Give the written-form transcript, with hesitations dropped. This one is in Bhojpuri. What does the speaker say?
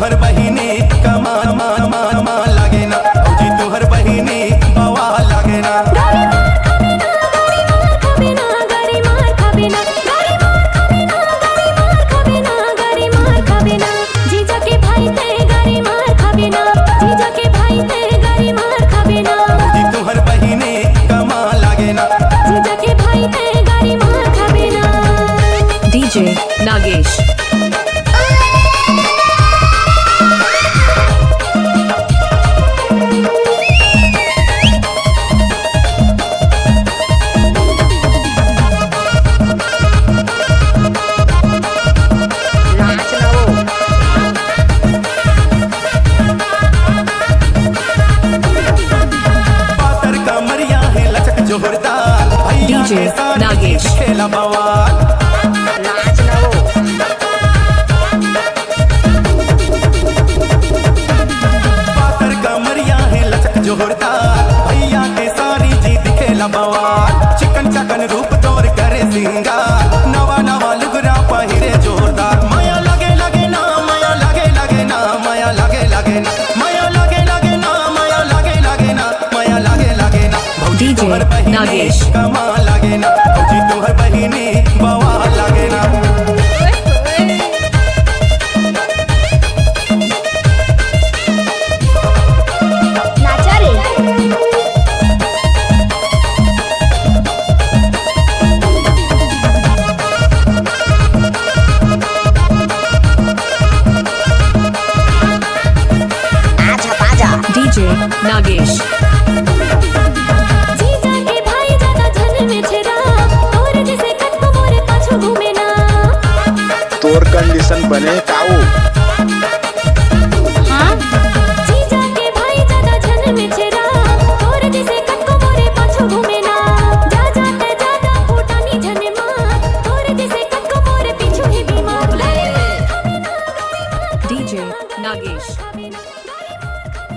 तुहर बहिनी कमा लागे ना, भौजी तुहर बहिनी बवा लागे ना। DJ Nagesh DJ Nagesh खेला बवाल पातर कमरिया है लचक जोरदार, भैया के सारी जीत खेला बवाल। चिकन चकन रूप तोर करे सिंगार, नवा नवा लुगरा पहिरे जोरदार। माया लगे लगे ना, माया लगे लगे ना, माया लगे लगे ना, माया लगे लगे ना, माया लगे लगे ना, माया लगे लगे ना। भौजी DJ तुहर बहिनी Nagesh कमा लागे ना, भौजी तुहर बहिनी बवा लागे ना। DJ Nagesh तोर कंडीशन बने काऊ